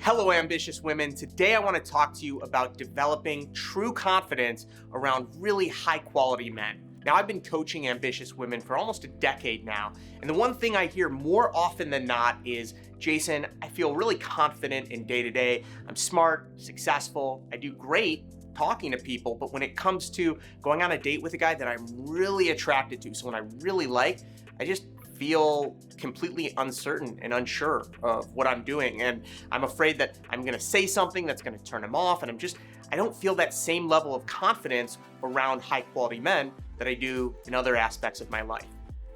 Hello, ambitious women. Today I want to talk to you about developing true confidence around really high quality men. Now, I've been coaching ambitious women for almost a decade now, and the one thing I hear more often than not is, Jason, I feel really confident in day to day. I'm smart, successful, I do great talking to people, but when it comes to going on a date with a guy that I'm really attracted to, someone I really like, I just feel completely uncertain and unsure of what I'm doing. And I'm afraid that I'm gonna say something that's gonna turn him off. And I don't feel that same level of confidence around high quality men that I do in other aspects of my life.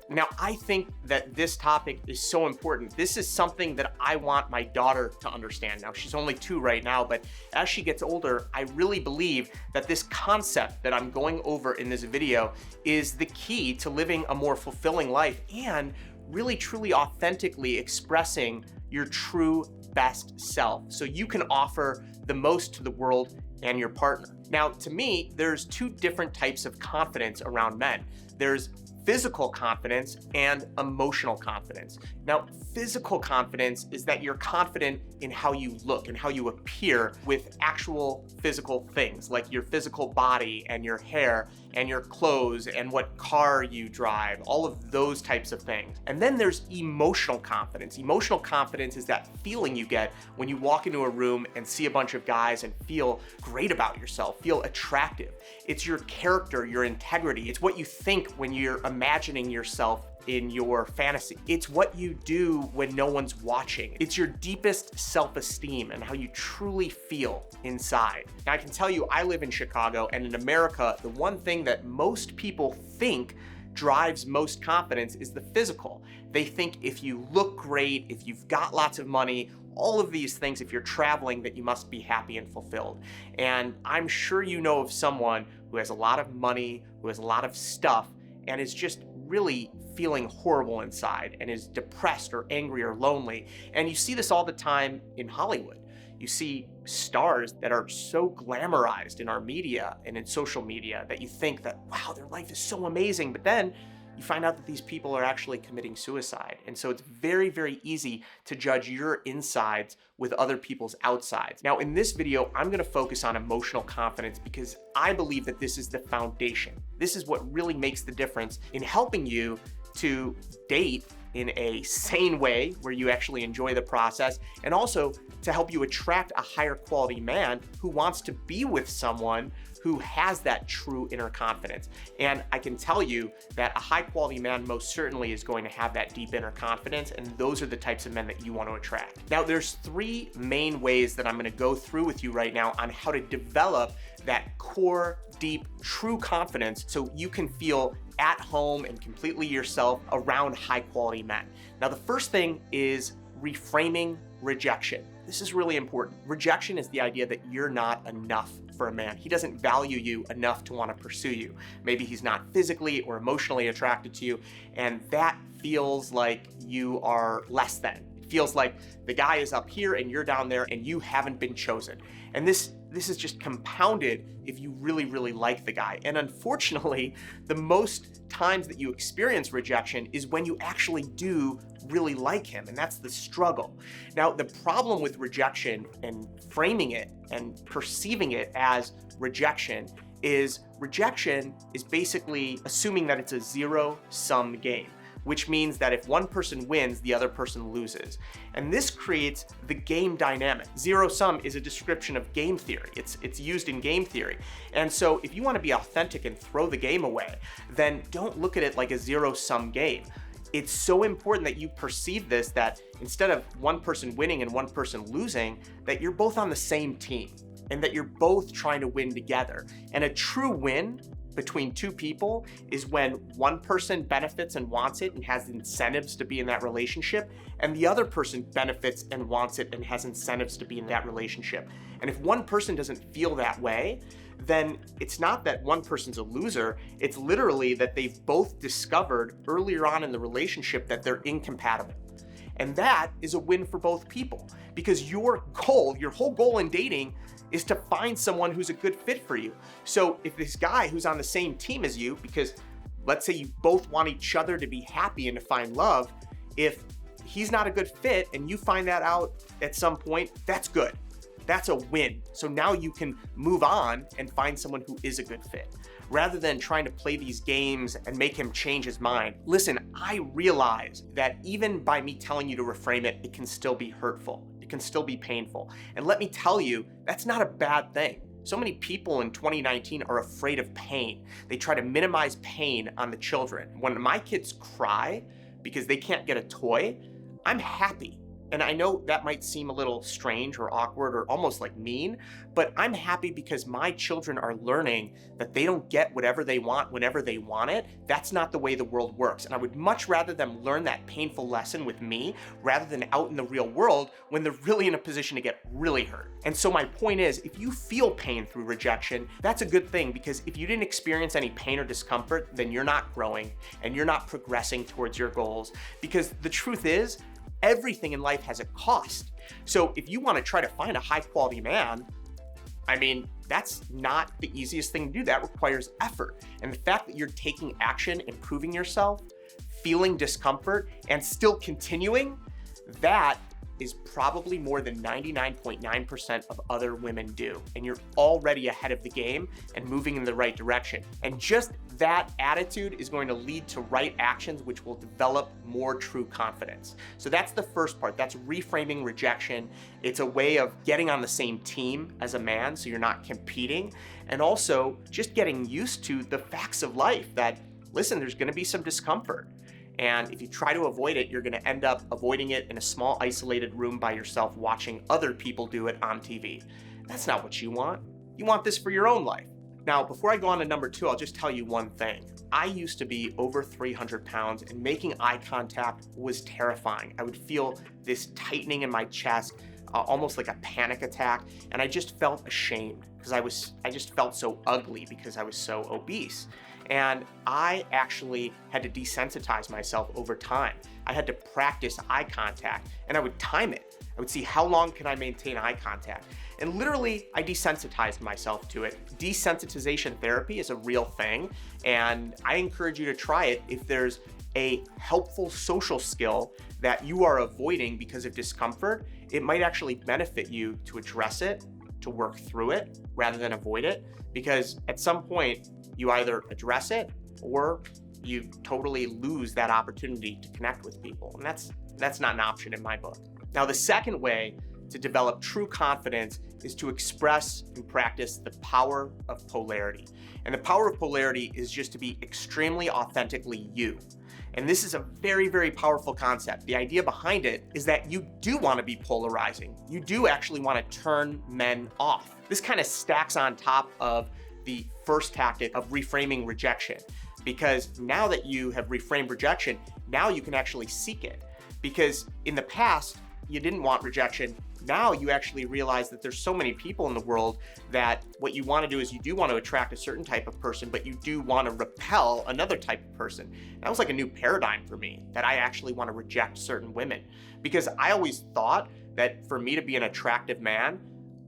Now, I think that this topic is so important. This is something that I want my daughter to understand. Now, she's only 2 right now, but as she gets older, I really believe that this concept that I'm going over in this video is the key to living a more fulfilling life and really truly authentically expressing your true best self so you can offer the most to the world and your partner. Now, to me, there's 2 different types of confidence around men. There's physical confidence and emotional confidence. Now, physical confidence is that you're confident in how you look and how you appear with actual physical things like your physical body and your hair and your clothes and what car you drive, all of those types of things. And then there's emotional confidence. Emotional confidence is that feeling you get when you walk into a room and see a bunch of guys and feel great about yourself, feel attractive. It's your character, your integrity. It's what you think when you're imagining yourself in your fantasy. It's what you do when no one's watching. It's your deepest self-esteem and how you truly feel inside. Now, I can tell you, I live in Chicago, and in America, the one thing that most people think drives most confidence is the physical. They think if you look great, if you've got lots of money, all of these things, if you're traveling, that you must be happy and fulfilled. And I'm sure you know of someone who has a lot of money, who has a lot of stuff, and is just really feeling horrible inside and is depressed or angry or lonely. And you see this all the time in Hollywood. You see stars that are so glamorized in our media and in social media that you think that, wow, their life is so amazing. But then you find out that these people are actually committing suicide. And so it's very, very easy to judge your insides with other people's outsides. Now, in this video, I'm gonna focus on emotional confidence because I believe that this is the foundation. This is what really makes the difference in helping you to date in a sane way where you actually enjoy the process, and also to help you attract a higher quality man who wants to be with someone who has that true inner confidence. And I can tell you that a high quality man most certainly is going to have that deep inner confidence, and those are the types of men that you want to attract. Now, there's 3 main ways that I'm going to go through with you right now on how to develop that core, deep, true confidence so you can feel at home and completely yourself around high quality men. Now, the first thing is reframing rejection. This is really important. Rejection is the idea that you're not enough for a man. He doesn't value you enough to want to pursue you. Maybe he's not physically or emotionally attracted to you, and that feels like you are less than. It feels like the guy is up here and you're down there and you haven't been chosen. And this is just compounded if you really, really like the guy. And unfortunately, the most times that you experience rejection is when you actually do really like him, and that's the struggle. Now, the problem with rejection and framing it and perceiving it as rejection is basically assuming that it's a zero-sum game, which means that if one person wins, the other person loses. And this creates the game dynamic. Zero sum is a description of game theory. It's used in game theory. And so if you want to be authentic and throw the game away, then don't look at it like a zero-sum game. It's so important that you perceive this, that instead of one person winning and one person losing, that you're both on the same team and that you're both trying to win together. And a true win between 2 people is when one person benefits and wants it and has incentives to be in that relationship, and the other person benefits and wants it and has incentives to be in that relationship. And if one person doesn't feel that way, then it's not that one person's a loser, it's literally that they've both discovered earlier on in the relationship that they're incompatible. And that is a win for both people, because your whole goal in dating is to find someone who's a good fit for you. So if this guy who's on the same team as you, because let's say you both want each other to be happy and to find love, if he's not a good fit and you find that out at some point, that's good. That's a win. So now you can move on and find someone who is a good fit, rather than trying to play these games and make him change his mind. Listen, I realize that even by me telling you to reframe it, it can still be hurtful. It can still be painful. And let me tell you, that's not a bad thing. So many people in 2019 are afraid of pain. They try to minimize pain on the children. When my kids cry because they can't get a toy, I'm happy. And I know that might seem a little strange or awkward or almost like mean, but I'm happy because my children are learning that they don't get whatever they want whenever they want it. That's not the way the world works. And I would much rather them learn that painful lesson with me rather than out in the real world when they're really in a position to get really hurt. And so my point is, if you feel pain through rejection, that's a good thing, because if you didn't experience any pain or discomfort, then you're not growing and you're not progressing towards your goals. Because the truth is, everything in life has a cost. So if you want to try to find a high quality man, I mean, that's not the easiest thing to do. That requires effort. And the fact that you're taking action, improving yourself, feeling discomfort, and still continuing, that is probably more than 99.9% of other women do. And you're already ahead of the game and moving in the right direction. And just that attitude is going to lead to right actions, which will develop more true confidence. So that's the first part. That's reframing rejection. It's a way of getting on the same team as a man so you're not competing. And also just getting used to the facts of life that, listen, there's gonna be some discomfort. And if you try to avoid it, you're gonna end up avoiding it in a small isolated room by yourself watching other people do it on TV. That's not what you want. You want this for your own life. Now, before I go on to number 2, I'll just tell you one thing. I used to be over 300 pounds and making eye contact was terrifying. I would feel this tightening in my chest, almost like a panic attack. And I just felt ashamed because I just felt so ugly because I was so obese. And I actually had to desensitize myself over time. I had to practice eye contact and I would time it. I would see how long can I maintain eye contact. And literally, I desensitized myself to it. Desensitization therapy is a real thing, and I encourage you to try it if there's a helpful social skill that you are avoiding because of discomfort. It might actually benefit you to address it, to work through it, rather than avoid it, because at some point, you either address it or you totally lose that opportunity to connect with people. And that's not an option in my book. Now, the second way to develop true confidence is to express and practice the power of polarity. And the power of polarity is just to be extremely authentically you. And this is a very, very powerful concept. The idea behind it is that you do want to be polarizing. You do actually want to turn men off. This kind of stacks on top of the first tactic of reframing rejection, because now that you have reframed rejection, now you can actually seek it. Because in the past, you didn't want rejection. Now you actually realize that there's so many people in the world that what you want to do is you do want to attract a certain type of person, but you do want to repel another type of person. That was like a new paradigm for me, that I actually want to reject certain women. Because I always thought that for me to be an attractive man,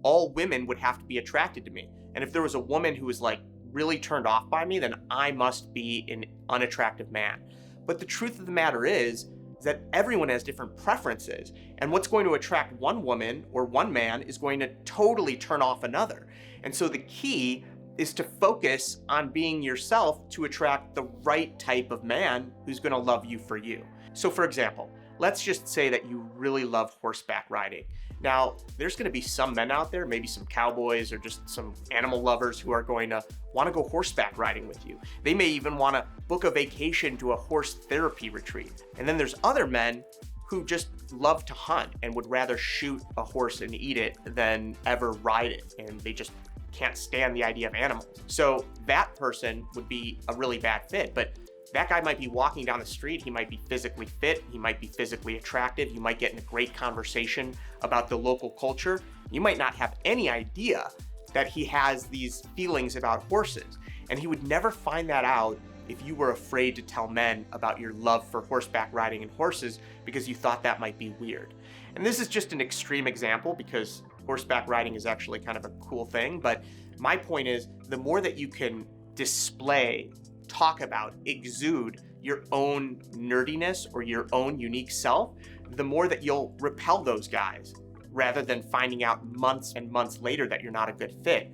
all women would have to be attracted to me. And if there was a woman who was like really turned off by me, then I must be an unattractive man. But the truth of the matter is that everyone has different preferences, and what's going to attract one woman or one man is going to totally turn off another. And so the key is to focus on being yourself to attract the right type of man who's going to love you for you. So for example, let's just say that you really love horseback riding. Now, there's going to be some men out there, maybe some cowboys or just some animal lovers, who are going to want to go horseback riding with you. They may even want to book a vacation to a horse therapy retreat. And then there's other men who just love to hunt and would rather shoot a horse and eat it than ever ride it. And they just can't stand the idea of animals. So that person would be a really bad fit. But that guy might be walking down the street, he might be physically fit, he might be physically attractive, you might get in a great conversation about the local culture. You might not have any idea that he has these feelings about horses. And he would never find that out if you were afraid to tell men about your love for horseback riding and horses because you thought that might be weird. And this is just an extreme example because horseback riding is actually kind of a cool thing. But my point is, the more that you can display, talk about, exude your own nerdiness or your own unique self, the more that you'll repel those guys rather than finding out months and months later that you're not a good fit.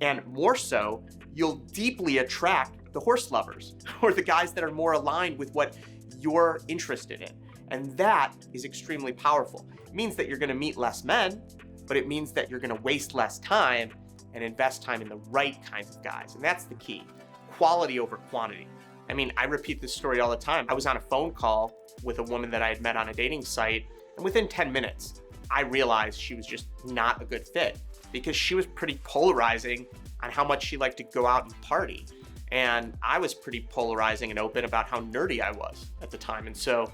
And more so, you'll deeply attract the horse lovers or the guys that are more aligned with what you're interested in. And that is extremely powerful. It means that you're gonna meet less men, but it means that you're gonna waste less time and invest time in the right kinds of guys. And that's the key, quality over quantity. I mean, I repeat this story all the time. I was on a phone call with a woman that I had met on a dating site, and within 10 minutes, I realized she was just not a good fit because she was pretty polarizing on how much she liked to go out and party. And I was pretty polarizing and open about how nerdy I was at the time. And so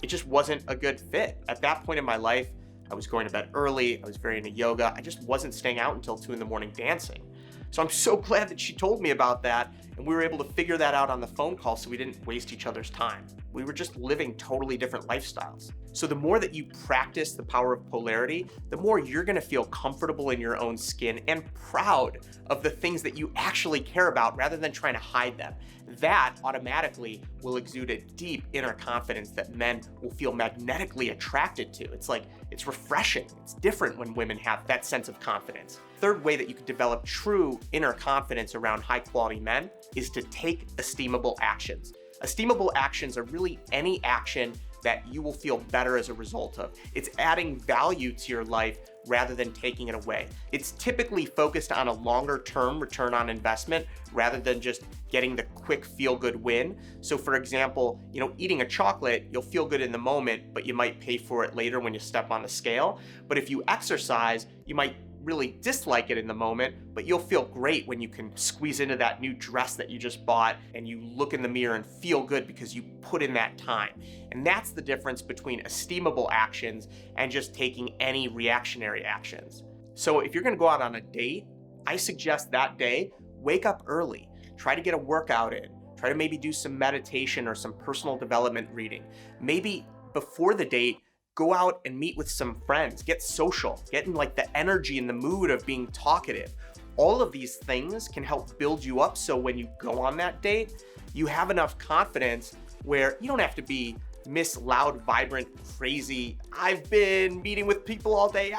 it just wasn't a good fit. At that point in my life, I was going to bed early. I was very into yoga. I just wasn't staying out until 2 a.m. dancing. So I'm so glad that she told me about that, and we were able to figure that out on the phone call so we didn't waste each other's time. We were just living totally different lifestyles. So the more that you practice the power of polarity, the more you're gonna feel comfortable in your own skin and proud of the things that you actually care about rather than trying to hide them. That automatically will exude a deep inner confidence that men will feel magnetically attracted to. It's refreshing. It's different when women have that sense of confidence. Third way that you can develop true inner confidence around high quality men is to take esteemable actions. Esteemable actions are really any action that you will feel better as a result of. It's adding value to your life rather than taking it away. It's typically focused on a longer term return on investment rather than just getting the quick feel-good win. So for example, eating a chocolate, you'll feel good in the moment, but you might pay for it later when you step on the scale. But if you exercise, you might really dislike it in the moment, but you'll feel great when you can squeeze into that new dress that you just bought and you look in the mirror and feel good because you put in that time. And that's the difference between esteemable actions and just taking any reactionary actions. So if you're gonna go out on a date, I suggest that day, wake up early, try to get a workout in, try to maybe do some meditation or some personal development reading. Maybe before the date, go out and meet with some friends, get social, get in the energy and the mood of being talkative. All of these things can help build you up so when you go on that date, you have enough confidence where you don't have to be Miss Loud, Vibrant, Crazy, I've been meeting with people all day,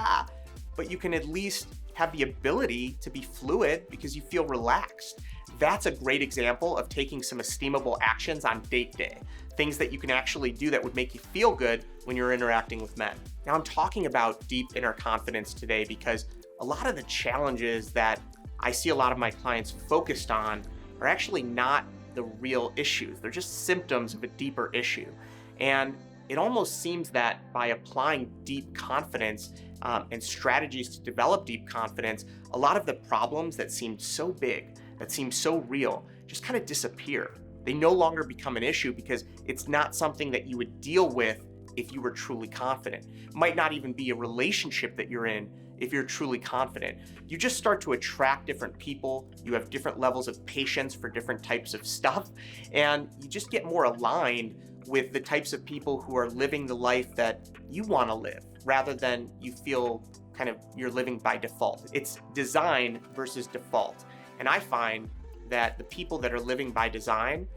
but you can at least have the ability to be fluid because you feel relaxed. That's a great example of taking some esteemable actions on date day. Things that you can actually do that would make you feel good when you're interacting with men. Now, I'm talking about deep inner confidence today because a lot of the challenges that I see a lot of my clients focused on are actually not the real issues. They're just symptoms of a deeper issue. And it almost seems that by applying deep confidence and strategies to develop deep confidence, a lot of the problems that seemed so big, that seemed so real, just kind of disappear. They no longer become an issue because it's not something that you would deal with if you were truly confident. It might not even be a relationship that you're in if you're truly confident. You just start to attract different people. You have different levels of patience for different types of stuff, and you just get more aligned with the types of people who are living the life that you want to live rather than you feel kind of you're living by default. It's design versus default. And I find that the people that are living by design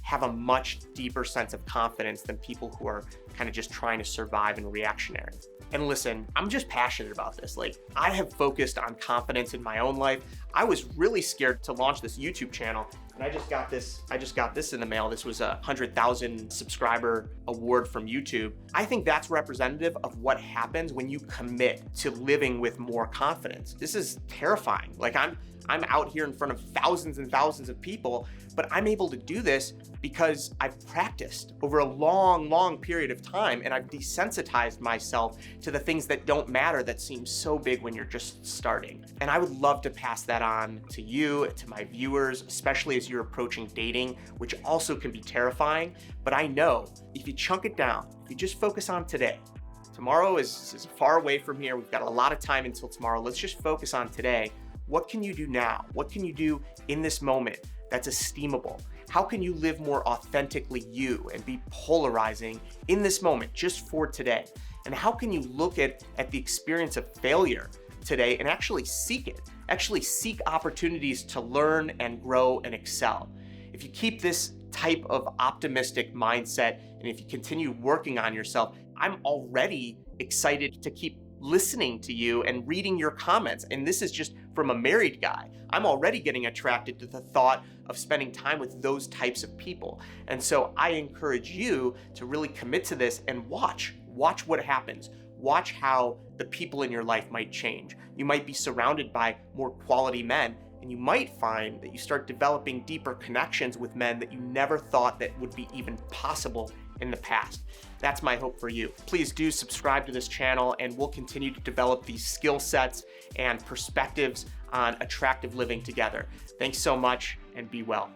have a much deeper sense of confidence than people who are kind of just trying to survive and reactionary. And listen, I'm just passionate about this. I have focused on confidence in my own life. I was really scared to launch this YouTube channel, and I just got this in the mail. This was a 100,000 subscriber award from YouTube. I think that's representative of what happens when you commit to living with more confidence. This is terrifying. I'm out here in front of thousands and thousands of people, but I'm able to do this because I've practiced over a long, long period of time, and I've desensitized myself to the things that don't matter that seem so big when you're just starting. And I would love to pass that on to you, to my viewers, especially as you're approaching dating, which also can be terrifying. But I know if you chunk it down, if you just focus on today, tomorrow is far away from here. We've got a lot of time until tomorrow. Let's just focus on today. What can you do now? What can you do in this moment that's esteemable? How can you live more authentically you and be polarizing in this moment just for today? And how can you look at the experience of failure today and actually seek it? Actually seek opportunities to learn and grow and excel. If you keep this type of optimistic mindset and if you continue working on yourself, I'm already excited to keep listening to you and reading your comments. And this is just from a married guy. I'm already getting attracted to the thought of spending time with those types of people. And so I encourage you to really commit to this and watch what happens. Watch how the people in your life might change. You might be surrounded by more quality men, and you might find that you start developing deeper connections with men that you never thought that would be even possible in the past. That's my hope for you. Please do subscribe to this channel, and we'll continue to develop these skill sets and perspectives on attractive living together. Thanks so much, and be well.